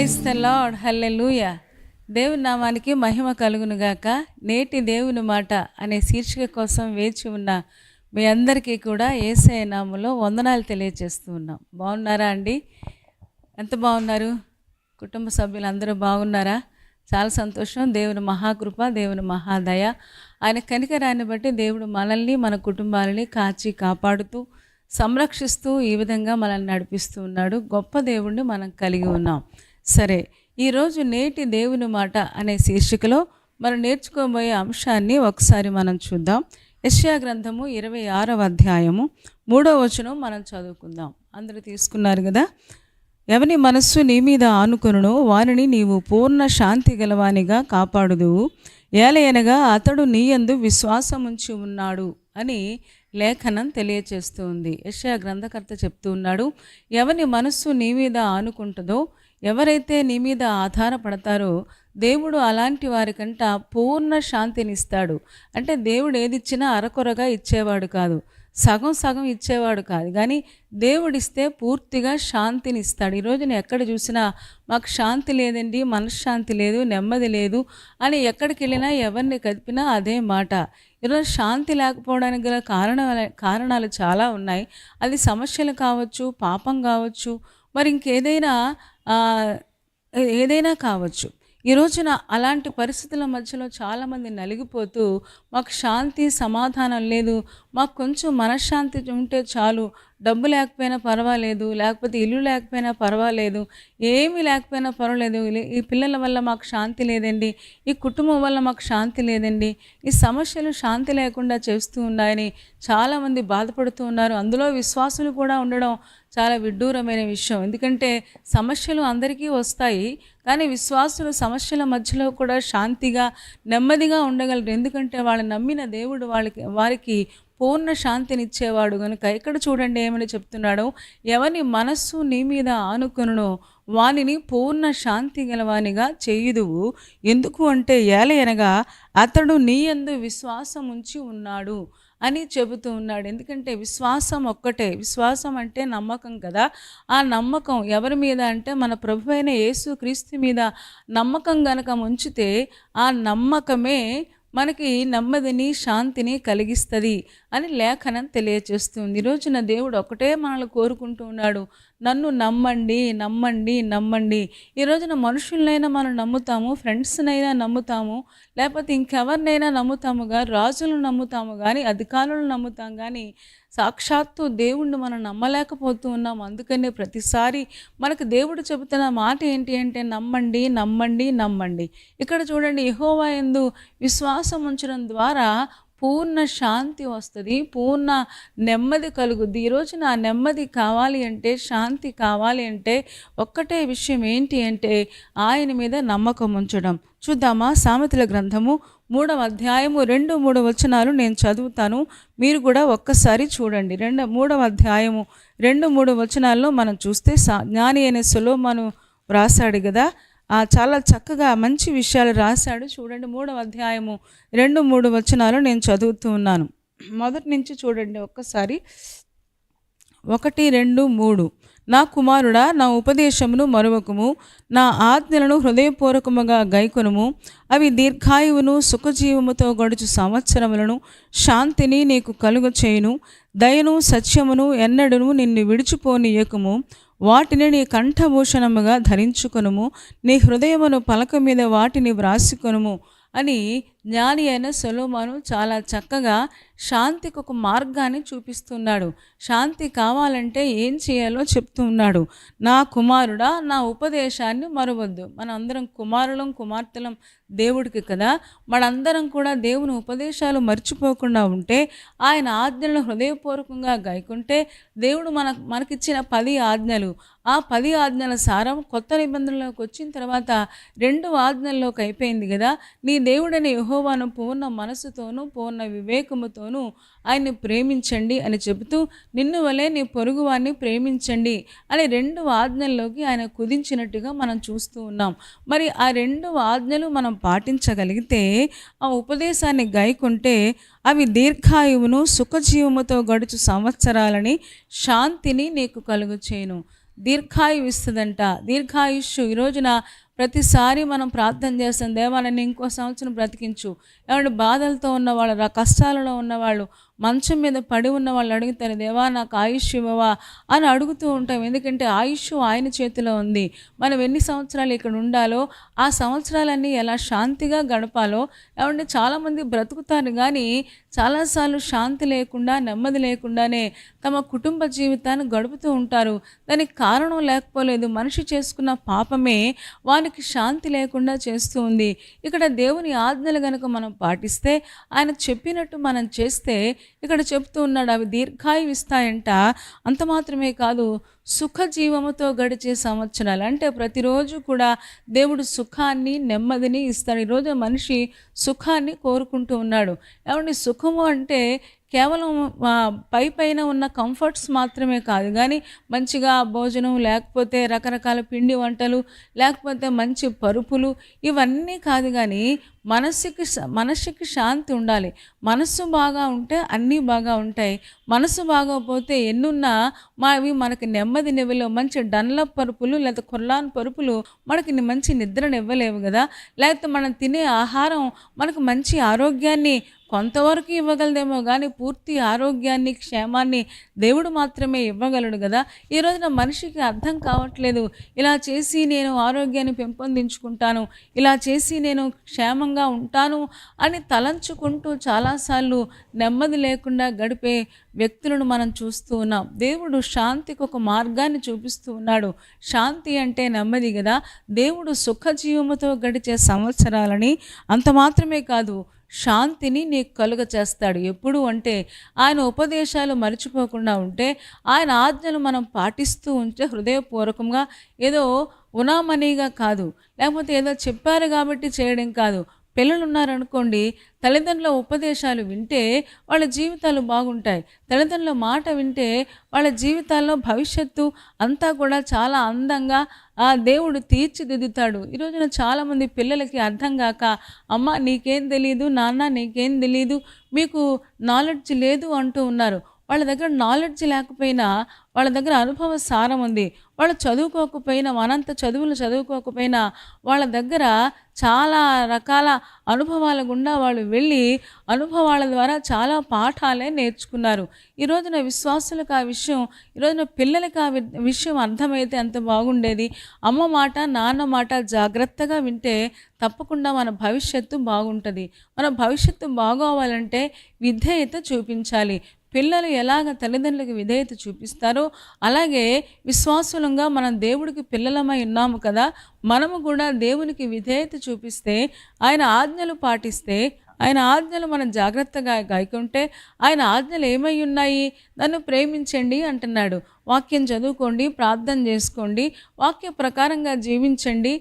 Praise the lord, హల్లెలూయా. దేవుని నామానికి మహిమ కలుగును గాక. నేటి దేవుని మాట అనే శీర్షిక కోసం వేచి ఉన్న మీ అందరికీ కూడా యేసయ్య నామములో వందనాలు తెలియజేస్తూ ఉన్నాం. బాగున్నారా అండి? ఎంత బాగున్నారు? కుటుంబ సభ్యులు అందరూ బాగున్నారా? చాలా సంతోషం. దేవుని మహాకృప, దేవుని మహాదయ, ఆయన కనికరాన్ని బట్టి దేవుడు మనల్ని, మన కుటుంబాలని కాచి కాపాడుతూ సంరక్షిస్తూ ఈ విధంగా మనల్ని నడిపిస్తూ ఉన్నాడు. గొప్ప దేవుణ్ణి మనం కలిగి ఉన్నాం. సరే, ఈరోజు నేటి దేవుని మాట అనే శీర్షికలో మనం నేర్చుకోబోయే అంశాన్ని ఒకసారి మనం చూద్దాం. యెషయా గ్రంథము 26వ అధ్యాయము 3వ వచనం మనం చదువుకుందాం. అందరూ తీసుకున్నారు కదా? ఎవని మనస్సు నీ మీద ఆనుకొనునో వారిని నీవు పూర్ణ శాంతి గలవానిగా కాపాడుదువు, ఏలయనగా అతడు నీయందు విశ్వాసముంచి ఉన్నాడు అని లేఖనం తెలియచేస్తూ ఉంది. యెషయా గ్రంథకర్త చెప్తూ ఉన్నాడు, ఎవని మనస్సు నీ మీద ఆనుకుంటుందో, ఎవరైతే నీ మీద ఆధారపడతారో దేవుడు అలాంటి వారికంట పూర్ణ శాంతినిస్తాడు. అంటే దేవుడు ఏది ఇచ్చినా అరకొరగా ఇచ్చేవాడు కాదు, సగం సగం ఇచ్చేవాడు కాదు, కానీ దేవుడిస్తే పూర్తిగా శాంతిని ఇస్తాడు. ఈరోజు నేను ఎక్కడ చూసినా మాకు శాంతి లేదండి, మనశ్శాంతి లేదు, నెమ్మది లేదు అని ఎక్కడికి వెళ్ళినా ఎవరిని కదిపినా అదే మాట. ఈరోజు శాంతి లేకపోవడానికి గల కారణాలు చాలా ఉన్నాయి. అది సమస్యలు కావచ్చు, పాపం కావచ్చు, మరి ఇంకేదైనా ఏదైనా కావచ్చు. ఈ రోజున అలాంటి పరిస్థితుల మధ్యలో చాలామంది నలిగిపోతూ మాకు శాంతి సమాధానం లేదు, మాకు కొంచెం మనశ్శాంతి ఉంటే చాలు, డబ్బు లేకపోయినా పర్వాలేదు, లేకపోతే ఇల్లు లేకపోయినా పర్వాలేదు, ఏమీ లేకపోయినా పర్వాలేదు, ఈ పిల్లల వల్ల మాకు శాంతి లేదండి, ఈ కుటుంబం వల్ల మాకు శాంతి లేదండి, ఈ సమస్యలు శాంతి లేకుండా చేస్తూ ఉన్నాయని చాలామంది బాధపడుతూ ఉన్నారు. అందులో విశ్వాసులు కూడా ఉండడం చాలా విడ్డూరమైన విషయం. ఎందుకంటే సమస్యలు అందరికీ వస్తాయి, కానీ విశ్వాసులు సమస్యల మధ్యలో కూడా శాంతిగా నెమ్మదిగా ఉండగలరు. ఎందుకంటే వాళ్ళు నమ్మిన దేవుడు వారికి పూర్ణ శాంతినిచ్చేవాడు కనుక. ఇక్కడ చూడండి ఏమని చెప్తున్నాడో, ఎవని మనస్సు నీ మీద ఆనుకొనునో వానిని పూర్ణ శాంతి గలవానిగా చేయుదువు. ఎందుకు అంటే ఏలయనగా అతడు నీ యందు విశ్వాసం ఉంచి ఉన్నాడు అని చెబుతూ ఉన్నాడు. ఎందుకంటే విశ్వాసం ఒక్కటే. విశ్వాసం అంటే నమ్మకం కదా. ఆ నమ్మకం ఎవరి మీద అంటే మన ప్రభు అయిన యేసుక్రీస్తు మీద నమ్మకం గనక ఉంచితే ఆ నమ్మకమే మనకి నెమ్మదిని శాంతిని కలిగిస్తుంది అని లేఖనం తెలియచేస్తుంది. ఈరోజున దేవుడు ఒకటే మనల్ని కోరుకుంటూ ఉన్నాడు, నన్ను నమ్మండి, నమ్మండి, నమ్మండి. ఈ రోజున మనుషులనైనా మనం నమ్ముతాము, ఫ్రెండ్స్నైనా నమ్ముతాము, లేకపోతే ఇంకెవరినైనా నమ్ముతాము, కానీ రాజులను నమ్ముతాము, కానీ అధికారులను నమ్ముతాం, కానీ సాక్షాత్తు దేవుణ్ణి మనం నమ్మలేకపోతూ ఉన్నాం. అందుకనే ప్రతిసారి మనకు దేవుడు చెబుతున్న మాట ఏంటి అంటే నమ్మండి, నమ్మండి, నమ్మండి. ఇక్కడ చూడండి, యెహోవా యందు విశ్వాసం ఉంచడం ద్వారా పూర్ణ శాంతి వస్తుంది, పూర్ణ నెమ్మది కలుగుద్ది. ఈరోజు నా నెమ్మది కావాలి అంటే, శాంతి కావాలి అంటే ఒక్కటే విషయం ఏంటి అంటే ఆయన మీద నమ్మకం ఉంచడం. చూద్దామా? సామెతల గ్రంథము 3వ అధ్యాయము 2-3 వచనాలు నేను చదువుతాను, మీరు కూడా ఒక్కసారి చూడండి. 3వ అధ్యాయము 2-3 వచనాల్లో మనం చూస్తే జ్ఞాని అయిన సొలొమోను రాశాడు కదా, చాలా చక్కగా మంచి విషయాలు రాశాడు. చూడండి, 3వ అధ్యాయము 2-3 వచనాలు నేను చదువుతూ ఉన్నాను. మొదటి నుంచి చూడండి ఒక్కసారి. 1, 2, 3. నా కుమారుడా, నా ఉపదేశమును మరువకుము, నా ఆజ్ఞలను హృదయపూర్వకముగా గైకొనుము. అవి దీర్ఘాయువును సుఖజీవముతో గడుచు సంవత్సరములను శాంతిని నీకు కలుగ చేయును. దయను సత్యమును ఎన్నడను నిన్ను విడిచిపోనీయకుము. వాటిని నీ కంఠభూషణముగా ధరించుకొనుము. నీ హృదయమును పలక మీద వాటిని వ్రాసుకొనుము అని జ్ఞాని అయిన సొలొమోను చాలా చక్కగా శాంతికి ఒక మార్గాన్ని చూపిస్తున్నాడు. శాంతి కావాలంటే ఏం చేయాలో చెప్తూ ఉన్నాడు. నా కుమారుడా, నా ఉపదేశాన్ని మరవద్దు. మనం అందరం కుమారులం, కుమార్తెలం దేవుడికి కదా. మనందరం కూడా దేవుని ఉపదేశాలు మర్చిపోకుండా ఉంటే, ఆయన ఆజ్ఞలను హృదయపూర్వకంగా గైకుంటే, దేవుడు మనకిచ్చిన 10 ఆజ్ఞలు, ఆ 10 ఆజ్ఞల సారం కొత్త నిబంధనలోకి వచ్చిన తర్వాత 2 ఆజ్ఞల్లోకి అయిపోయింది కదా. నీ దేవుడని యెహోవాను పూర్ణ మనసుతోనూ పూర్ణ వివేకముతోనూ ఆయన్ని ప్రేమించండి అని చెబుతూ, నిన్ను వలె నీ పొరుగువాన్ని ప్రేమించండి అని 2 ఆజ్ఞల్లోకి ఆయన కుదించినట్టుగా మనం చూస్తూ ఉన్నాం. మరి ఆ 2 ఆజ్ఞలు మనం పాటించగలిగితే, ఆ ఉపదేశాన్ని గైకుంటే అవి దీర్ఘాయువును సుఖజీవముతో గడుచు సంవత్సరాలని శాంతిని నీకు కలుగు చేయను. దీర్ఘాయువు ఇస్తుందంట. దీర్ఘాయుష్షు ఈ రోజున ప్రతిసారి మనం ప్రార్థన చేస్తాం, దేవా నన్ను ఇంకో సంవత్సరం బ్రతికించు. ఏమంటే బాధలతో ఉన్నవాళ్ళు, కష్టాలలో ఉన్నవాళ్ళు, మంచం మీద పడి ఉన్న వాళ్ళు అడుగుతారు, దేవా నాకు ఆయుష్ ఇవ్వవా అని అడుగుతూ ఉంటాం. ఎందుకంటే ఆయుష్ ఆయన చేతిలో ఉంది. మనం ఎన్ని సంవత్సరాలు ఇక్కడ ఉండాలో ఆ సంవత్సరాలన్నీ ఎలా శాంతిగా గడపాలో. ఏమంటే చాలామంది బ్రతుకుతారు కానీ చాలాసార్లు శాంతి లేకుండా, నెమ్మది లేకుండానే తమ కుటుంబ జీవితాన్ని గడుపుతూ ఉంటారు. దానికి కారణం లేకపోలేదు, మనిషి చేసుకున్న పాపమే వానికి శాంతి లేకుండా చేస్తూ ఉంది. ఇక్కడ దేవుని ఆజ్ఞలు గనుక మనం పాటిస్తే, ఆయన చెప్పినట్టు మనం చేస్తే, ఇక్కడ చెప్తూ ఉన్నాడు అవి దీర్ఘాయువు ఇస్తాయంట. అంత మాత్రమే కాదు, సుఖజీవముతో గడిచే సంవత్సరాలు. అంటే ప్రతిరోజు కూడా దేవుడు సుఖాన్ని, నెమ్మదిని ఇస్తాడు. ఈరోజు మనిషి సుఖాన్ని కోరుకుంటూ ఉన్నాడు. ఏమంటే సుఖము అంటే కేవలం పైన ఉన్న కంఫర్ట్స్ మాత్రమే కాదు, కానీ మంచిగా భోజనం, లేకపోతే రకరకాల పిండి వంటలు, లేకపోతే మంచి పరుపులు, ఇవన్నీ కాదు. కానీ మనసుకి శాంతి ఉండాలి. మనస్సు బాగా ఉంటే అన్నీ బాగా ఉంటాయి. మనసు బాగోకపోతే ఎన్నున్నా అవి మనకి నెమ్మదినివ్వలేవు. మంచి డన్లప్ పరుపులు లేదా కుర్లాన్ పరుపులు మనకి మంచి నిద్రనివ్వలేవు కదా. లేకపోతే మనం తినే ఆహారం మనకు మంచి ఆరోగ్యాన్ని కొంతవరకు ఇవ్వగలదేమో, కానీ పూర్తి ఆరోగ్యాన్ని, క్షేమాన్ని దేవుడు మాత్రమే ఇవ్వగలడు కదా. ఈ రోజున మనిషికి అర్థం కావట్లేదు, ఇలా చేసి నేను ఆరోగ్యాన్ని పెంపొందించుకుంటాను, ఇలా చేసి నేను క్షేమంగా ఉంటాను అని తలంచుకుంటూ చాలాసార్లు నెమ్మది లేకుండా గడిపే వ్యక్తులను మనం చూస్తూ ఉన్నాం. దేవుడు శాంతికి ఒక మార్గాన్ని చూపిస్తూ ఉన్నాడు. శాంతి అంటే నెమ్మది కదా. దేవుడు సుఖజీవముతో గడిచే సంవత్సరాలని, అంత మాత్రమే కాదు, శాంతిని నీకు కలుగ చేస్తాడు. ఎప్పుడు అంటే ఆయన ఉపదేశాలు మర్చిపోకుండా ఉంటే, ఆయన ఆజ్ఞలు మనం పాటిస్తూ ఉంటే, హృదయపూర్వకంగా ఏదో ఉనామనీగా కాదు, లేకపోతే ఏదో చెప్పారు కాబట్టి చేయడం కాదు. పిల్లలు ఉన్నారనుకోండి, తల్లిదండ్రుల ఉపదేశాలు వింటే వాళ్ళ జీవితాలు బాగుంటాయి. తల్లిదండ్రుల మాట వింటే వాళ్ళ జీవితాల్లో భవిష్యత్తు అంతా కూడా చాలా అందంగా దేవుడు తీర్చిదిద్దుతాడు. ఈరోజున చాలామంది పిల్లలకి అర్థం కాక, అమ్మ నీకేం తెలీదు, నాన్న నీకేం తెలీదు, మీకు నాలెడ్జ్ లేదు అంటూ ఉన్నారు. వాళ్ళ దగ్గర నాలెడ్జ్ లేకపోయినా వాళ్ళ దగ్గర అనుభవ సారం ఉంది. వాళ్ళు చదువుకోకపోయినా, మనంత చదువులు చదువుకోకపోయినా వాళ్ళ దగ్గర చాలా రకాల అనుభవాల గుండా వాళ్ళు వెళ్ళి అనుభవాల ద్వారా చాలా పాఠాలే నేర్చుకున్నారు. ఈ రోజున విశ్వాసులకు ఆ విషయం, ఈరోజున పిల్లలకి ఆ విషయం అర్థమైతే ఎంత బాగుండేది. అమ్మ మాట, నాన్న మాట జాగ్రత్తగా వింటే తప్పకుండా మన భవిష్యత్తు బాగుంటుంది. మన భవిష్యత్తు బాగోవాలంటే విధేయత చూపించాలి. పిల్లలు ఎలాగ తల్లిదండ్రులకు విధేయత చూపిస్తారో అలాగే విశ్వాసులంగా మనం దేవుడికి పిల్లలమై ఉన్నాము కదా, మనము కూడా దేవునికి విధేయత చూపిస్తే, ఆయన ఆజ్ఞలు పాటిస్తే, ఆయన ఆజ్ఞలు మనం జాగ్రత్తగా గాయకుంటే, ఆయన ఆజ్ఞలు ఏమై ఉన్నాయి, నన్ను ప్రేమించండి అంటున్నాడు. వాక్యం చదువుకోండి, ప్రార్థన చేసుకోండి, వాక్య ప్రకారంగా జీవించండి,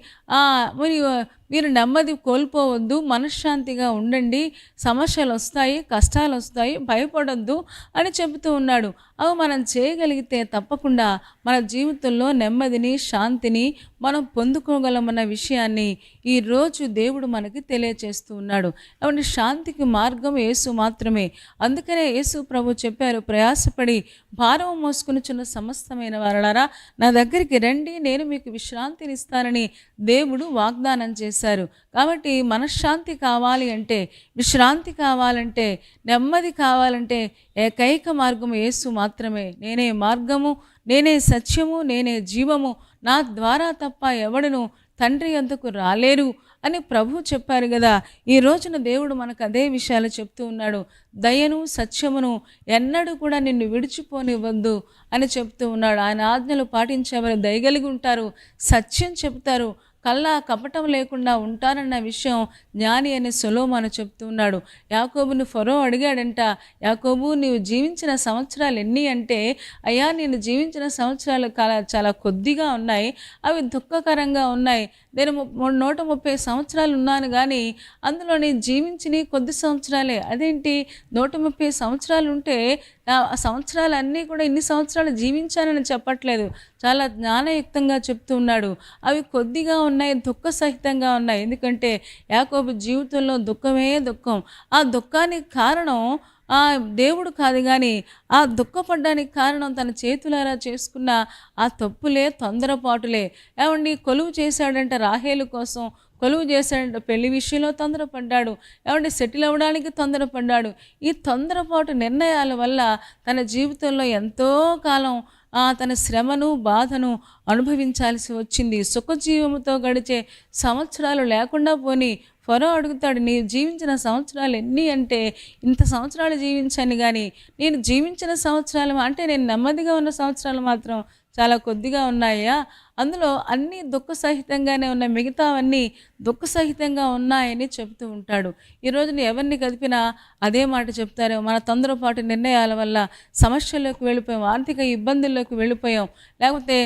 మీరు నెమ్మది కోల్పోవద్దు, మనశ్శాంతిగా ఉండండి, సమస్యలు వస్తాయి, కష్టాలు వస్తాయి, భయపడొద్దు అని చెబుతూ ఉన్నాడు. అవి మనం చేయగలిగితే తప్పకుండా మన జీవితంలో నెమ్మదిని, శాంతిని మనం పొందుకోగలమన్న విషయాన్ని ఈరోజు దేవుడు మనకి తెలియచేస్తూ ఉన్నాడు. కాబట్టి శాంతికి మార్గం యేసు మాత్రమే. అందుకనే యేసు ప్రభు చెప్పారు, ప్రయాసపడి భారం మోసుకొనుచున్న సమస్తమైన వారలారా నా దగ్గరికి రండి, నేను మీకు విశ్రాంతిని ఇస్తానని దేవుడు వాగ్దానం చేశారు. కాబట్టి మనశ్శాంతి కావాలి అంటే, విశ్రాంతి కావాలంటే, నెమ్మది కావాలంటే ఏకైక మార్గము యేసు మాత్రమే. నేనే మార్గము, నేనే సత్యము, నేనే జీవము, నా ద్వారా తప్ప ఎవడును తండ్రి యొద్దకు రాలేరు అని ప్రభు చెప్పారు కదా. ఈ రోజున దేవుడు మనకు అదే విషయాలు చెప్తూ ఉన్నాడు. దయను, సత్యమును ఎన్నడూ కూడా నిన్ను విడిచిపోనివ్వద్దు అని చెప్తూ ఉన్నాడు. ఆయన ఆజ్ఞలు పాటించేవారు దయగలిగి ఉంటారు, సత్యం చెప్తారు, కల్లా కపటం లేకుండా ఉంటారన్న విషయం జ్ఞాని అనే సొలొమోను చెప్తూ ఉన్నాడు. యాకోబుని ఫరో అడిగాడంట, యాకోబు నీవు జీవించిన సంవత్సరాలు ఎన్ని అంటే, అయ్యా నేను జీవించిన సంవత్సరాలు చాలా కొద్దిగా ఉన్నాయి, అవి దుఃఖకరంగా ఉన్నాయి. నేను 130 సంవత్సరాలు ఉన్నాను, కానీ అందులో నేను జీవించిన కొద్ది సంవత్సరాలే. అదేంటి 130 సంవత్సరాలు ఉంటే ఆ సంవత్సరాలన్నీ కూడా ఇన్ని సంవత్సరాలు జీవించానని చెప్పట్లేదు, చాలా జ్ఞానయుక్తంగా చెప్తూ ఉన్నాడు. అవి కొద్దిగా ఉన్నాయి, దుఃఖ సహితంగా ఉన్నాయి. ఎందుకంటే యాకోబు జీవితంలో దుఃఖమే దుఃఖం. ఆ దుఃఖానికి కారణం దేవుడు కాదు కానీ ఆ దుఃఖపడ్డానికి కారణం తన చేతులారా చేసుకున్న ఆ తప్పులే, తొందరపాటులే. ఏమండి, కొలువు చేశాడంట రాహేలు కోసం, కొలువు చేశాడంట పెళ్లి విషయంలో తొందరపడ్డాడు. ఏమంటే సెటిల్ అవ్వడానికి తొందరపడ్డాడు. ఈ తొందరపాటు నిర్ణయాల వల్ల తన జీవితంలో ఎంతో కాలం తన శ్రమను, బాధను అనుభవించాల్సి వచ్చింది. సుఖజీవముతో గడిచే సంవత్సరాలు లేకుండా పోని ఫరో అడుగుతాడు, నీవు జీవించిన సంవత్సరాలు ఎన్ని అంటే, ఇంత సంవత్సరాలు జీవించాను కానీ నేను జీవించిన సంవత్సరాలు అంటే నేను నెమ్మదిగా ఉన్న సంవత్సరాలు మాత్రం చాలా కొద్దిగా ఉన్నాయా? అందులో అన్నీ దుఃఖసహితంగానే ఉన్నాయి, మిగతావన్నీ దుఃఖసహితంగా ఉన్నాయని చెప్తూ ఉంటాడు. ఈరోజు ఎవరిని కదిపినా అదే మాట చెప్తారు. మన తొందరపాటు నిర్ణయాల వల్ల సమస్యల్లోకి వెళ్ళిపోయాం, ఆర్థిక ఇబ్బందుల్లోకి వెళ్ళిపోయాం, లేకపోతే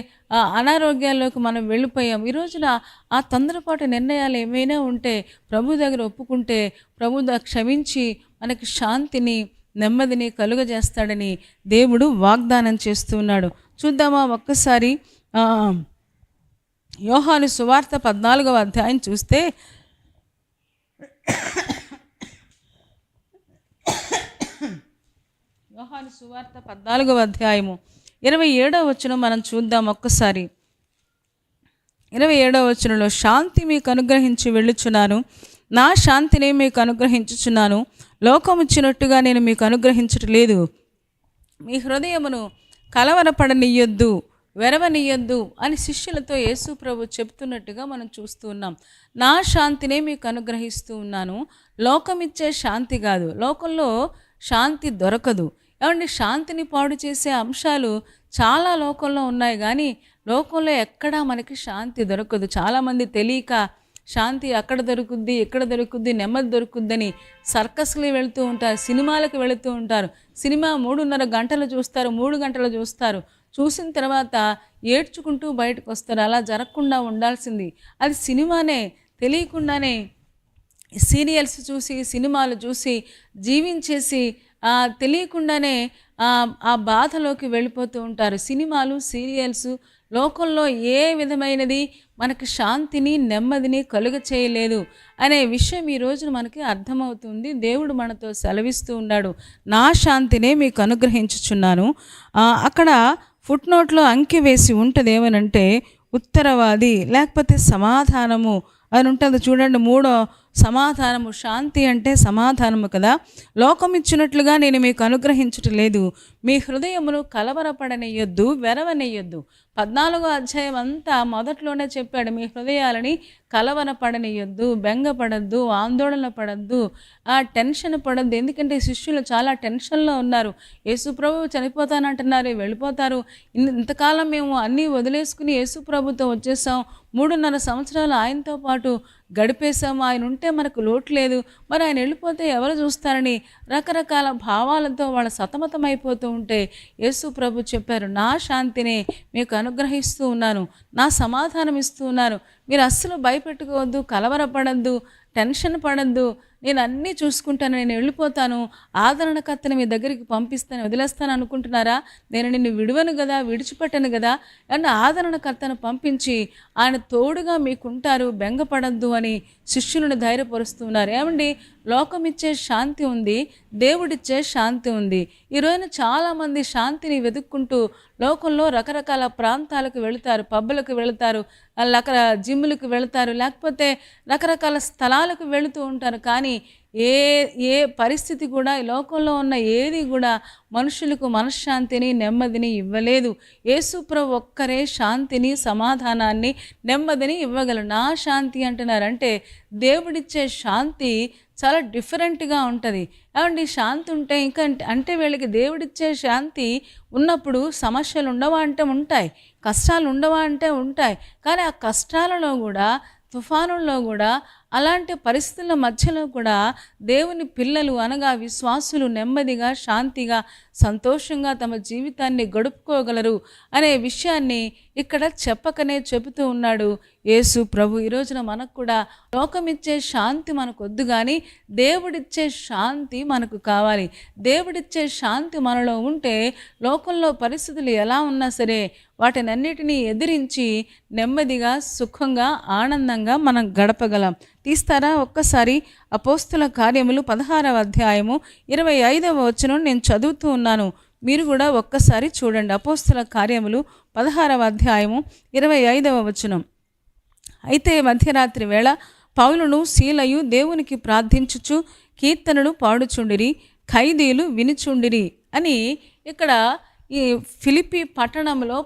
అనారోగ్యాల్లోకి మనం వెళ్ళిపోయాం. ఈ రోజున ఆ తొందరపాటు నిర్ణయాలు ఏమైనా ఉంటే ప్రభు దగ్గర ఒప్పుకుంటే ప్రభు క్షమించి మనకి శాంతిని, నెమ్మదిని కలుగజేస్తాడని దేవుడు వాగ్దానం చేస్తూ ఉన్నాడు. చూద్దామా ఒక్కసారి యోహాను సువార్త 14వ అధ్యాయం చూస్తే యోహాను సువార్త 14వ అధ్యాయము 27వ వచనం మనం చూద్దాం ఒక్కసారి. 27వ వచనంలో, శాంతి మీకు అనుగ్రహించి వెళ్ళుచున్నాను, నా శాంతిని మీకు అనుగ్రహించుచున్నాను, లోకమిచ్చినట్టుగా నేను మీకు అనుగ్రహించట్లేదు. మీ హృదయమును కలవరపడనియ్యొద్దు, వెరవనియ్యొద్దు అని శిష్యులతో యేసు ప్రభు చెప్తున్నట్టుగా మనం చూస్తూ ఉన్నాం. నా శాంతినే మీకు అనుగ్రహిస్తూ ఉన్నాను, లోకమిచ్చే శాంతి కాదు. లోకంలో శాంతి దొరకదు. ఏమంటే శాంతిని పాడు చేసే అంశాలు చాలా లోకంలో ఉన్నాయి, కానీ లోకంలో ఎక్కడా మనకి శాంతి దొరకదు. చాలామంది తెలియక శాంతి అక్కడ దొరుకుద్ది, ఇక్కడ దొరుకుద్ది, నెమ్మది దొరుకుద్దని సర్కస్లు వెళుతూ ఉంటారు, సినిమాలకు వెళుతూ ఉంటారు. సినిమా 3:30 గంటలు చూస్తారు, 3 గంటలు చూస్తారు. చూసిన తర్వాత ఏడ్చుకుంటూ బయటకు వస్తారు. అలా జరగకుండా ఉండాల్సింది అది సినిమానే. తెలియకుండానే సీరియల్స్ చూసి, సినిమాలు చూసి జీవించేసి తెలియకుండానే ఆ బాధలోకి వెళ్ళిపోతూ ఉంటారు. సినిమాలు, సీరియల్స్ లోకంలో ఏ విధమైనది మనకు శాంతిని, నెమ్మదిని కలుగ చేయలేదు అనే విషయం ఈ రోజున మనకి అర్థమవుతుంది. దేవుడు మనతో సెలవిస్తూ ఉన్నాడు, నా శాంతినే మీకు అనుగ్రహించుచున్నాను. అక్కడ ఫుట్ నోట్లో అంకె వేసి ఉంటుంది, ఏమనంటే ఉత్తరవాది లేకపోతే సమాధానము అని ఉంటుంది. చూడండి, 3వ సమాధానము. శాంతి అంటే సమాధానము కదా. లోకం ఇచ్చినట్లుగా నేను మీకు అనుగ్రహించటం లేదు, మీ హృదయమును కలవరపడనియొద్దు, వెరవనియొద్దు. 14వ అధ్యాయం అంతా మొదట్లోనే చెప్పాడు, మీ హృదయాలని కలవరపడనియొద్దు, బెంగపడద్దు, ఆందోళన పడద్దు, టెన్షన్ పడద్దు. ఎందుకంటే శిష్యులు చాలా టెన్షన్లో ఉన్నారు. యేసు ప్రభు చనిపోతానంటున్నారు, వెళ్ళిపోతారు. ఇంతకాలం మేము అన్నీ వదిలేసుకుని యేసు ప్రభుతో వచ్చేసాం, 3.5 సంవత్సరాలు ఆయనతో పాటు గడిపేశాము, ఆయన ఉంటే మనకు లోటు లేదు, మరి ఆయన వెళ్ళిపోతే ఎవరు చూస్తారని రకరకాల భావాలతో వాళ్ళు సతమతమైపోతూ ఉంటే యేసు ప్రభు చెప్పారు, నా శాంతిని మీకు అనుగ్రహిస్తూ ఉన్నాను, నా సమాధానం ఇస్తూ ఉన్నాను. మీరు అస్సలు భయపెట్టుకోవద్దు, కలవరపడద్దు, టెన్షన్ పడద్దు, నేను అన్నీ చూసుకుంటాను, నేను వెళ్ళిపోతాను, ఆదరణకర్తని మీ దగ్గరికి పంపిస్తాను, వదిలేస్తాను అనుకుంటున్నారా? నేను నిన్ను విడువను కదా, విడిచిపెట్టను కదా అని ఆదరణకర్తను పంపించి ఆయన తోడుగా మీకుంటారు, బెంగపడద్దు అని శిష్యులను ధైర్యపరుస్తున్నారు. ఏమండి, లోకం ఇచ్చే శాంతి ఉంది, దేవుడిచ్చే శాంతి ఉంది. ఈరోజున చాలామంది శాంతిని వెతుక్కుంటూ లోకంలో రకరకాల ప్రాంతాలకు వెళుతారు, పబ్బులకు వెళుతారు, జిమ్ములకు వెళుతారు, లేకపోతే రకరకాల స్థలాలకు వెళుతూ ఉంటారు. కానీ ఏ పరిస్థితి కూడా ఈ లోకంలో ఉన్న ఏది కూడా మనుషులకు మనశ్శాంతిని, నెమ్మదిని ఇవ్వలేదు. యేసు ప్రభు ఒక్కరే శాంతిని, సమాధానాన్ని, నెమ్మదిని ఇవ్వగలరు. నా శాంతి అంటున్నారంటే దేవుడిచ్చే శాంతి చాలా డిఫరెంట్గా ఉంటుంది. ఏమండి, శాంతి ఉంటే ఇంకా అంటే వీళ్ళకి దేవుడిచ్చే శాంతి ఉన్నప్పుడు సమస్యలు ఉండవా అంటే ఉంటాయి, కష్టాలు ఉండవా అంటే ఉంటాయి. కానీ ఆ కష్టాలలో కూడా, తుఫానుల్లో కూడా, అలాంటి పరిస్థితుల మధ్యలో కూడా దేవుని పిల్లలు అనగా విశ్వాసులు నెమ్మదిగా, శాంతిగా, సంతోషంగా తమ జీవితాన్ని గడుపుకోగలరు అనే విషయాన్ని ఇక్కడ చెప్పకనే చెబుతూ ఉన్నాడు యేసు ప్రభు. ఈ రోజున మనకు కూడా లోకమిచ్చే శాంతి మనకు వద్దు, కానీ దేవుడిచ్చే శాంతి మనకు కావాలి. దేవుడిచ్చే శాంతి మనలో ఉంటే లోకంలో పరిస్థితులు ఎలా ఉన్నా సరే వాటినన్నిటినీ ఎదిరించి నెమ్మదిగా, సుఖంగా, ఆనందంగా మనం గడపగలం. తీస్తారా ఒక్కసారి అపోస్తుల కార్యములు 16వ అధ్యాయము 25వ వచనం నేను చదువుతూ ఉన్నాను, మీరు కూడా ఒక్కసారి చూడండి. అపోస్తుల కార్యములు 16వ అధ్యాయము 25వ వచనం. అయితే మధ్యరాత్రి వేళ పౌలును సీలయు దేవునికి ప్రార్థించుచు కీర్తనలు పాడుచుండిరి, ఖైదీలు వినుచుండిరి అని ఇక్కడ ఈ ఫిలిప్పీ పట్టణంలో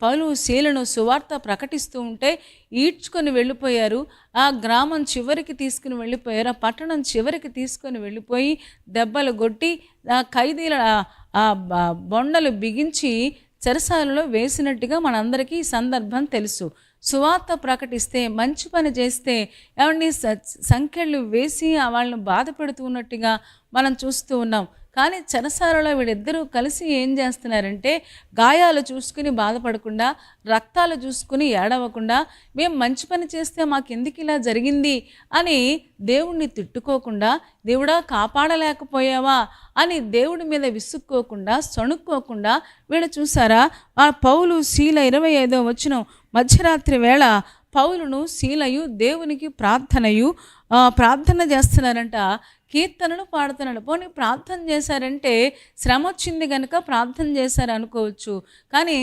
పౌలు శీలను సువార్త ప్రకటిస్తూ ఉంటే ఈడ్చుకొని వెళ్ళిపోయారు. ఆ గ్రామం చివరికి తీసుకుని వెళ్ళిపోయారు, ఆ పట్టణం చివరికి తీసుకొని వెళ్ళిపోయి దెబ్బలు కొట్టి ఆ ఖైదీల బొండలు బిగించి చెరసాలలో వేసినట్టుగా మనందరికీ ఈ సందర్భం తెలుసు. సువార్త ప్రకటిస్తే, మంచి పని చేస్తే ఏమండి సంఖ్యలు వేసి వాళ్ళని బాధ పెడుతున్నట్టుగా మనం చూస్తూ ఉన్నాం. కానీ చెరసాలలో వీళ్ళిద్దరూ కలిసి ఏం చేస్తున్నారంటే గాయాలు చూసుకుని బాధపడకుండా, రక్తాలు చూసుకుని ఏడవకుండా, మేము మంచి పని చేస్తే మాకెందుకు ఇలా జరిగింది అని దేవుణ్ణి తిట్టుకోకుండా, దేవుడా కాపాడలేకపోయావా అని దేవుడి మీద విసుక్కోకుండా, సణుక్కోకుండా వీళ్ళు చూసారా ఆ పౌలు శీల 25వ వచనం, మధ్యరాత్రి వేళ పౌలును శీలయు దేవునికి ప్రార్థన చేస్తున్నారంట, కీర్తనలు పాడుతున్నాడు. పోనీ ప్రార్థన చేశారంటే శ్రమ వచ్చింది కనుక ప్రార్థన చేశారు అనుకోవచ్చు, కానీ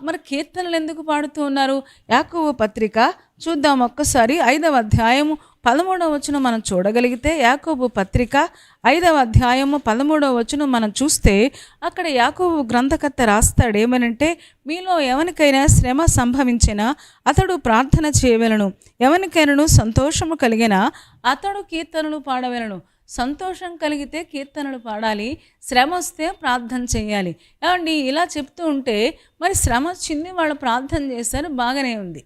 మరి కీర్తనలు ఎందుకు పాడుతూ ఉన్నారు? యాకోబు పత్రిక చూద్దాం ఒక్కసారి, 5వ అధ్యాయము 13వ వచనం మనం చూడగలిగితే, యాకోబు పత్రిక 5వ అధ్యాయము 13వ వచనం మనం చూస్తే అక్కడ యాకోబు గ్రంథకర్త రాస్తాడు ఏమనంటే, మీలో ఎవరికైనా శ్రమ సంభవించినా అతడు ప్రార్థన చేయవలెను, ఎవరికైనాను సంతోషము కలిగినా అతడు కీర్తనలు పాడవలెను. సంతోషం కలిగితే కీర్తనలు పాడాలి, శ్రమ వస్తే ప్రార్థన చేయాలి. ఏమండి ఇలా చెప్తూ ఉంటే మరి శ్రమ వచ్చింది, వాళ్ళు ప్రార్థన చేశారు, బాగానే ఉంది.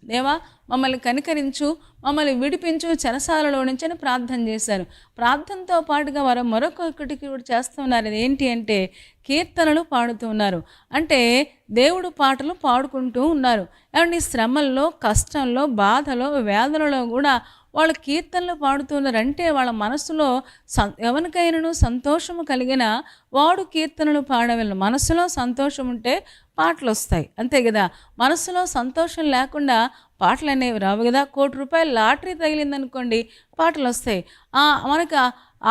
దేవా మమ్మల్ని కనికరించు, మమ్మల్ని విడిపించు చెరసాలలో నుంచి అని ప్రార్థన చేశారు. ప్రార్థనతో పాటుగా వారు మరొకటి కూడా చేస్తున్నారు. అది ఏంటి అంటే కీర్తనలు పాడుతూ ఉన్నారు. అంటే దేవుడు పాటలు పాడుకుంటూ ఉన్నారు. ఏమండి శ్రమల్లో, కష్టంలో, బాధలో, వేదనలో కూడా వాళ్ళు కీర్తనలు పాడుతున్నారు. అంటే వాళ్ళ మనసులో ఎవరికైనాను సంతోషము కలిగిన వాడు కీర్తనలు పాడవలను. మనసులో సంతోషం ఉంటే పాటలు వస్తాయి, అంతే కదా. మనసులో సంతోషం లేకుండా పాటలు అనేవి రావు కదా. ₹1,00,00,000 లాటరీ తగిలిందనుకోండి, పాటలు వస్తాయి. మనకు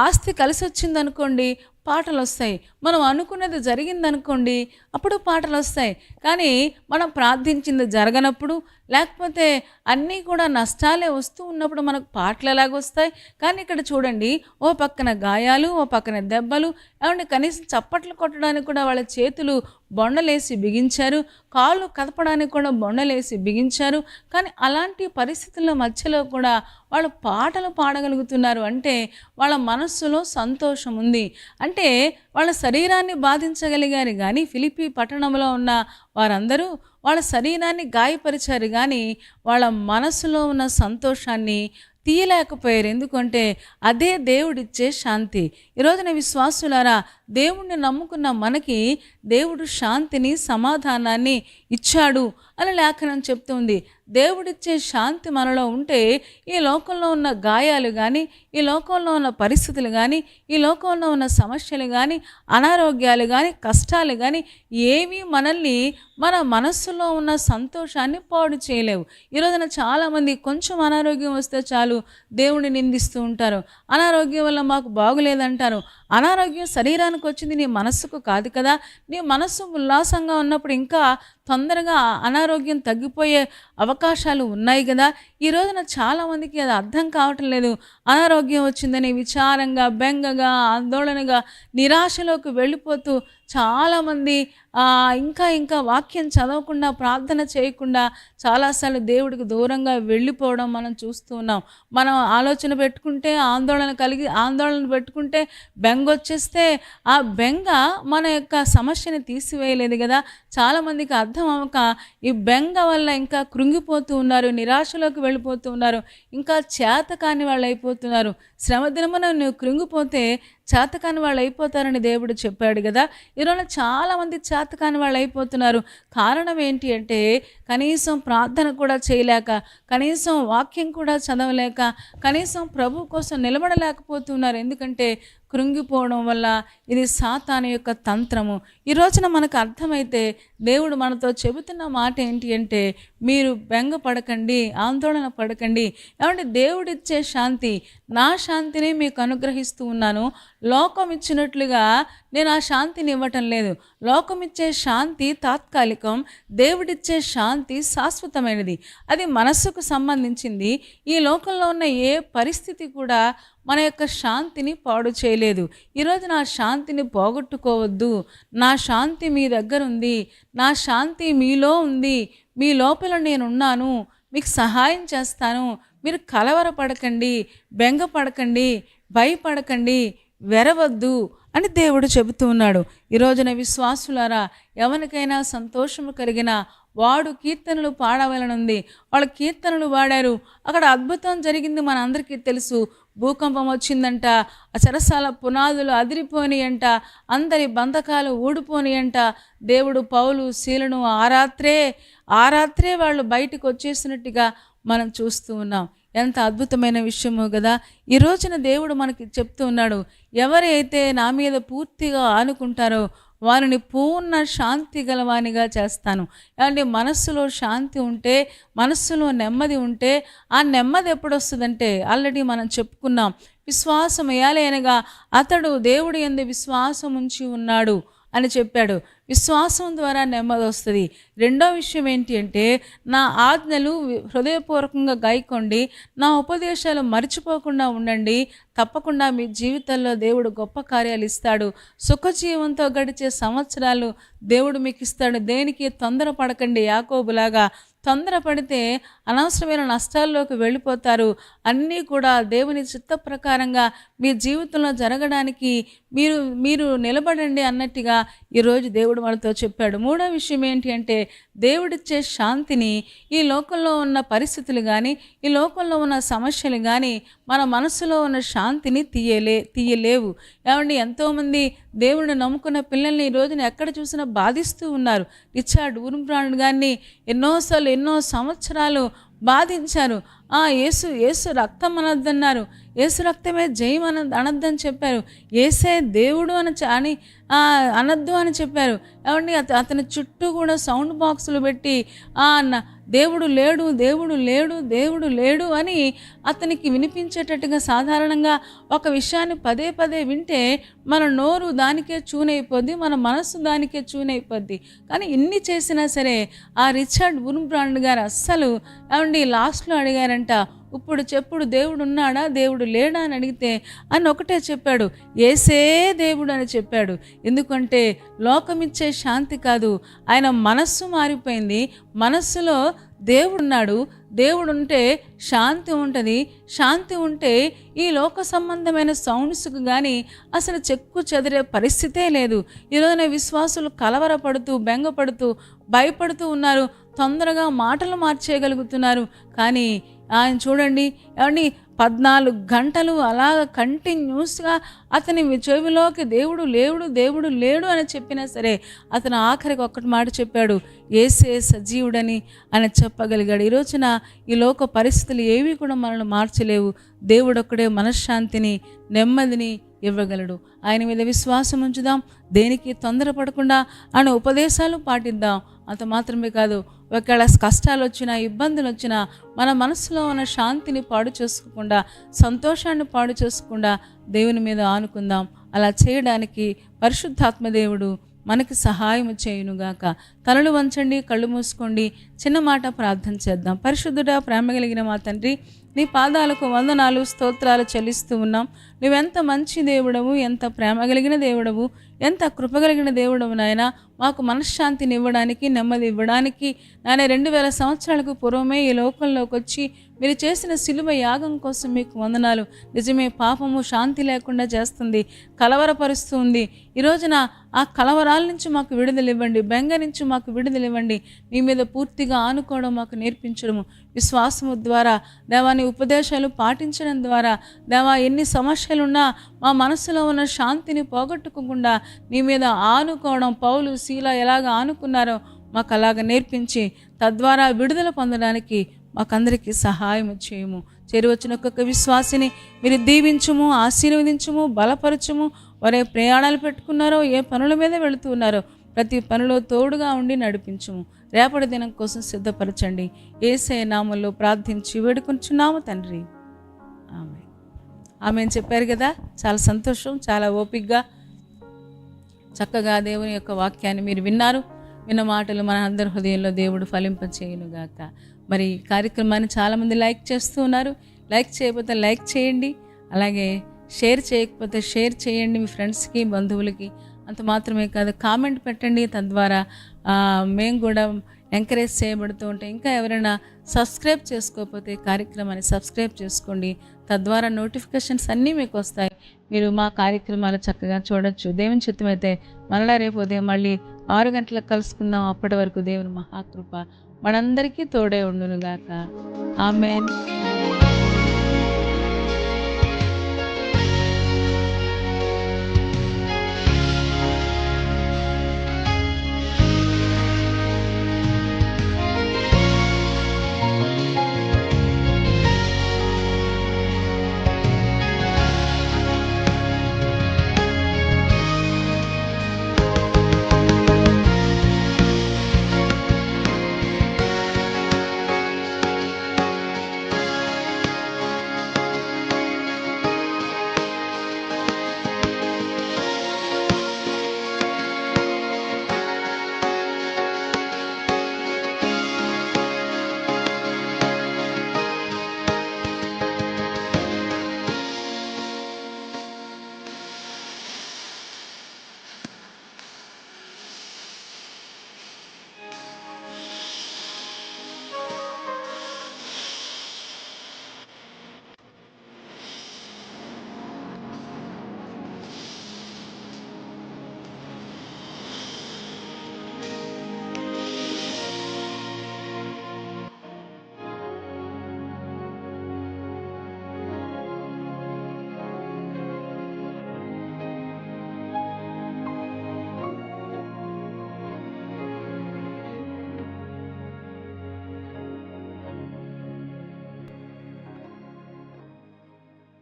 ఆస్తి కలిసి వచ్చిందనుకోండి, పాటలు వస్తాయి. మనం అనుకున్నది జరిగిందనుకోండి, అప్పుడు పాటలు వస్తాయి. కానీ మనం ప్రార్థించింది జరగనప్పుడు, లేకపోతే అన్నీ కూడా నష్టాలే వస్తూ ఉన్నప్పుడు మనకు పాటలు ఎలాగొస్తాయి? కానీ ఇక్కడ చూడండి, ఓ పక్కన గాయాలు, ఓ పక్కన దెబ్బలు, ఏమంటే కనీసం చప్పట్లు కొట్టడానికి కూడా వాళ్ళ చేతులు బొండలేసి బిగించారు, కాళ్ళు కదపడానికి కూడా బొండలేసి బిగించారు. కానీ అలాంటి పరిస్థితుల మధ్యలో కూడా వాళ్ళు పాటలు పాడగలుగుతున్నారు. అంటే వాళ్ళ మనస్సులో సంతోషం ఉంది. అంటే వాళ్ళ శరీరాన్ని బాధించగలిగారు, కానీ ఫిలిప్పీ పట్టణంలో ఉన్న వారందరూ వాళ్ళ శరీరాన్ని గాయపరిచారు, కానీ వాళ్ళ మనసులో ఉన్న సంతోషాన్ని తీయలేకపోయారు. ఎందుకంటే అదే దేవుడిచ్చే శాంతి. ఈరోజున విశ్వాసులారా, దేవుణ్ణి నమ్ముకున్న మనకి దేవుడు శాంతిని, సమాధానాన్ని ఇచ్చాడు అని లేఖనం చెప్తుంది. దేవుడిచ్చే శాంతి మనలో ఉంటే ఈ లోకంలో ఉన్న గాయాలు కానీ, ఈ లోకంలో ఉన్న పరిస్థితులు కానీ, ఈ లోకంలో ఉన్న సమస్యలు కానీ, అనారోగ్యాలు కానీ, కష్టాలు కానీ ఏమీ మనల్ని, మన మనస్సులో ఉన్న సంతోషాన్ని పాడు చేయలేవు. ఈరోజున చాలామంది కొంచెం అనారోగ్యం వస్తే చాలు దేవుడిని నిందిస్తూ ఉంటారు. అనారోగ్యం వల్ల మాకు బాగులేదంటారు. అనారోగ్యం శరీరానికి వచ్చింది, నీ మనస్సుకు కాదు కదా. నీ మనస్సు ఉల్లాసంగా ఉన్నప్పుడు ఇంకా తొందరగా అనారోగ్యం తగ్గిపోయే అవకాశాలు ఉన్నాయి కదా. ఈ రోజున చాలామందికి అది అర్థం కావటం లేదు. అనారోగ్యం వచ్చిందని విచారంగా, బెంగగా, ఆందోళనగా, నిరాశలోకి వెళ్ళిపోతూ చాలామంది ఇంకా వాక్యం చదవకుండా, ప్రార్థన చేయకుండా చాలాసార్లు దేవుడికి దూరంగా వెళ్ళిపోవడం మనం చూస్తూ ఉన్నాం. మనం ఆలోచన పెట్టుకుంటే ఆందోళన పెట్టుకుంటే బెంగ వచ్చేస్తే ఆ బెంగ మన యొక్క సమస్యని తీసివేయలేదు కదా. చాలామందికి అర్థం అవ్వక ఈ బెంగ వల్ల ఇంకా కృంగిపోతూ ఉన్నారు, నిరాశలోకి వెళ్ళిపోతూ ఉన్నారు, ఇంకా చేత కాని వాళ్ళు అయిపోతున్నారు. శ్రమ దినమున నువ్వు కృంగిపోతే చేతకాని వాళ్ళు అయిపోతారని దేవుడు చెప్పాడు కదా. ఈరోజు చాలామంది చేతకాని వాళ్ళు అయిపోతున్నారు. కారణం ఏంటి అంటే కనీసం ప్రార్థన కూడా చేయలేక, కనీసం వాక్యం కూడా చదవలేక, కనీసం ప్రభు కోసం నిలబడలేకపోతున్నారు. ఎందుకంటే కృంగిపోవడం వల్ల. ఇది సాతాను యొక్క తంత్రము. ఈ రోజున మనకు అర్థమైతే దేవుడు మనతో చెబుతున్న మాట ఏంటి అంటే మీరు బెంగ పడకండి, ఆందోళన పడకండి. ఏమంటే దేవుడిచ్చే శాంతి, నా శాంతిని మీకు అనుగ్రహిస్తూ ఉన్నాను. లోకం ఇచ్చినట్లుగా నేను ఆ శాంతిని ఇవ్వటం లేదు. లోకం ఇచ్చే శాంతి తాత్కాలికం, దేవుడిచ్చే శాంతి శాశ్వతమైనది. అది మనస్సుకు సంబంధించింది. ఈ లోకంలో ఉన్న ఏ పరిస్థితి కూడా మన యొక్క శాంతిని పాడు చేయలేదు. ఈరోజు నా శాంతిని పోగొట్టుకోవద్దు. నా శాంతి మీ దగ్గర ఉంది, నా శాంతి మీలో ఉంది, మీ లోపల నేనున్నాను, మీకు సహాయం చేస్తాను. మీరు కలవరపడకండి, బెంగపడకండి, భయపడకండి, వెరవద్దు అని దేవుడు చెబుతూ ఉన్నాడు. ఈ రోజున విశ్వాసులారా, ఎవరికైనా సంతోషము కలిగిన వాడు కీర్తనలు పాడవలనుంది. వాళ్ళు కీర్తనలు పాడారు. అక్కడ అద్భుతం జరిగింది, మన అందరికీ తెలుసు. భూకంపం వచ్చిందంట, ఆ చెరసాల పునాదులు అదిరిపోనియంట, అందరి బంధకాలు ఊడిపోనియంట. దేవుడు పౌలు శీలను ఆ రాత్రే వాళ్ళు బయటకు వచ్చేసినట్టుగా మనం చూస్తూ ఉన్నాం. ఎంత అద్భుతమైన విషయమో కదా. ఈ రోజున దేవుడు మనకి చెప్తూ ఉన్నాడు, ఎవరైతే నా మీద పూర్తిగా ఆనుకుంటారో వారిని పూర్ణ శాంతి గలవానిగా చేస్తాను. అంటే మనస్సులో శాంతి ఉంటే, మనస్సులో నెమ్మది ఉంటే, ఆ నెమ్మది ఎప్పుడు వస్తుందంటే ఆల్రెడీ మనం చెప్పుకున్నాం, విశ్వాసం వేయాలనగా అతడు దేవుడి యందు విశ్వాసం ఉంచి ఉన్నాడు అని చెప్పాడు. విశ్వాసం ద్వారా నెమ్మది వస్తుంది. రెండో విషయం ఏంటి అంటే నా ఆజ్ఞలు హృదయపూర్వకంగా గాయకోండి, నా ఉపదేశాలు మర్చిపోకుండా ఉండండి. తప్పకుండా మీ జీవితంలో దేవుడు గొప్ప కార్యాలు ఇస్తాడు. సుఖజీవంతో గడిచే సంవత్సరాలు దేవుడు మీకు ఇస్తాడు. దేనికి తొందరపడకండి. యాకోబులాగా తొందరపడితే అనవసరమైన నష్టాల్లోకి వెళ్ళిపోతారు. అన్నీ కూడా దేవుని చిత్త ప్రకారంగా మీ జీవితంలో జరగడానికి మీరు నిలబడండి అన్నట్టుగా ఈరోజు దేవుడు మనతో చెప్పాడు. మూడో విషయం ఏంటి అంటే దేవుడిచ్చే శాంతిని ఈ లోకంలో ఉన్న పరిస్థితులు కానీ, ఈ లోకంలో ఉన్న సమస్యలు కానీ మన మనసులో ఉన్న శాంతిని తీయలేవు. ఏమండి, ఎంతోమంది దేవుడిని నమ్ముకున్న పిల్లల్ని ఈ రోజున ఎక్కడ చూసినా బాధిస్తూ ఉన్నారు. రిచర్డ్ ఉరుంబ్రాండ్ గారిని ఎన్నోసార్లు ఎన్నో సంవత్సరాలు బాధించారు. యేసు రక్తం అనొద్దన్నారు, యేసు రక్తమే జయం అనొద్దని చెప్పారు. యేసే దేవుడు అని అనొద్దు అని చెప్పారు. ఏమండి, అతని చుట్టూ కూడా సౌండ్ బాక్సులు పెట్టి దేవుడు లేడు, దేవుడు లేడు, దేవుడు లేడు అని అతనికి వినిపించేటట్టుగా సాధారణంగా ఒక విషయాన్ని పదే పదే వింటే మన నోరు దానికే చూనైపోద్ది, మన మనస్సు దానికే చూనైపోద్ది. కానీ ఇన్ని చేసినా సరే ఆ రిచర్డ్ ఉరుంబ్రాండ్ గారు అస్సలు ఏమండి లాస్ట్లో అడిగారంట, ఇప్పుడు చెప్పుడు దేవుడు ఉన్నాడా, దేవుడు లేడా అని అడిగితే అని ఒకటే చెప్పాడు, యేసే దేవుడు అని చెప్పాడు. ఎందుకంటే లోకమిచ్చే శాంతి కాదు, ఆయన మనస్సు మారిపోయింది. మనస్సులో దేవుడున్నాడు. దేవుడు ఉంటే శాంతి ఉంటుంది. శాంతి ఉంటే ఈ లోక సంబంధమైన సౌండ్స్కు కానీ అసలు చెక్కు చెదిరే పరిస్థితే లేదు. ఈరోజున విశ్వాసులు కలవరపడుతూ, బెంగపడుతూ, భయపడుతూ ఉన్నారు. తొందరగా మాటలు మార్చేయగలుగుతున్నారు. కానీ ఆయన చూడండి, ఏమండి, 14 గంటలు అలాగ కంటిన్యూస్గా అతని చెవిలోకి దేవుడు లేడు అని చెప్పినా సరే అతను ఆఖరికి ఒక్కటి మాట చెప్పాడు, యేసే సజీవుడని ఆయన చెప్పగలిగాడు. ఈ రోజున ఈ లోక పరిస్థితులు ఏవి కూడా మనల్ని మార్చలేవు. దేవుడు ఒక్కడే మనశ్శాంతిని, నెమ్మదిని ఇవ్వగలడు. ఆయన మీద విశ్వాసం ఉంచుదాం, దేనికి తొందరపడకుండా ఆయన ఉపదేశాలు పాటిద్దాం. అంత మాత్రమే కాదు, ఒకవేళ కష్టాలు వచ్చినా, ఇబ్బందులు వచ్చినా మన మనసులో ఉన్న శాంతిని పాడు చేసుకోకుండా, సంతోషాన్ని పాడు చేసుకోకుండా దేవుని మీద ఆనుకుందాం. అలా చేయడానికి పరిశుద్ధాత్మ దేవుడు మనకి సహాయం చేయునుగాక. తలలు వంచండి, కళ్ళు మూసుకోండి, చిన్న మాట ప్రార్థన చేద్దాం. పరిశుద్ధుడా, ప్రేమ కలిగిన మా తండ్రి, నీ పాదాలకు వందనాలు, స్తోత్రాలు చెల్లిస్తూ ఉన్నాం. నువ్వెంత మంచి దేవుడవు, ఎంత ప్రేమ కలిగిన దేవుడవు, ఎంత కృపగలిగిన దేవుడవు నాయన. మాకు మనశ్శాంతిని ఇవ్వడానికి, నెమ్మది ఇవ్వడానికి నాయన 2000 సంవత్సరాలకు పూర్వమే ఈ లోకంలోకి వచ్చి మీరు చేసిన సిలువ యాగం కోసం మీకు వందనాలు. నిజమే, పాపము శాంతి లేకుండా చేస్తుంది, కలవరపరుస్తుంది. ఈ రోజున ఆ కలవరాల నుంచి మాకు విడుదల ఇవ్వండి, బెంగ నుంచి మాకు విడుదల ఇవ్వండి. నీ మీద పూర్తిగా ఆనుకోవడం మాకు నేర్పించడము, విశ్వాసము ద్వారా దేవా నీ ఉపదేశాలు పాటించడం ద్వారా దేవా ఎన్ని సమస్యలున్నా మా మనసులో ఉన్న శాంతిని పోగొట్టుకోకుండా నీ మీద ఆనుకోవడం పౌలు శీల ఎలాగ ఆనుకున్నారో మాకు అలాగ నేర్పించి తద్వారా విడుదల పొందడానికి మాకందరికీ సహాయం చేయము. చేరువచ్చిన ఒక్కొక్క విశ్వాసిని మీరు దీవించుము, ఆశీర్వదించుము, బలపరచుము. వారే ప్రయాణాలు పెట్టుకున్నారో ఏ పనుల మీద వెళుతున్నారో ప్రతి పనిలో తోడుగా ఉండి నడిపించుము. రేపటి దినం కోసం సిద్ధపరచండి. యేసయ్య నామములో ప్రార్థించి వేడుకొంచున్నాము తండ్రి, ఆమేన్. ఆమెన్ చెప్పారు కదా, చాలా సంతోషం. చాలా ఓపికగా చక్కగా దేవుని యొక్క వాక్యాన్ని మీరు విన్నారు. విన్న మాటలు మన అందరి హృదయంలో దేవుడు ఫలింపచేయునుగాక. మరి ఈ కార్యక్రమాన్ని చాలామంది లైక్ చేస్తూ ఉన్నారు. లైక్ చేయకపోతే లైక్ చేయండి, అలాగే షేర్ చేయకపోతే షేర్ చేయండి మీ ఫ్రెండ్స్కి, బంధువులకి. అంత మాత్రమే కాదు, కామెంట్ పెట్టండి. తద్వారా మేము కూడా ఎంకరేజ్ చేయబడుతూ ఉంటాం. ఇంకా ఎవరైనా సబ్స్క్రైబ్ చేసుకోకపోతే కార్యక్రమాన్ని సబ్స్క్రైబ్ చేసుకోండి. తద్వారా నోటిఫికేషన్స్ అన్నీ మీకు వస్తాయి. మీరు మా కార్యక్రమాలు చక్కగా చూడొచ్చు. దేవుని చిత్తమైతే మళ్ళా రేపు ఉదయం మళ్ళీ 6 గంటలకు కలుసుకుందాం. అప్పటి వరకు దేవుని మహాకృప మనందరికీ తోడే ఉండునుగాక. ఆమేన్.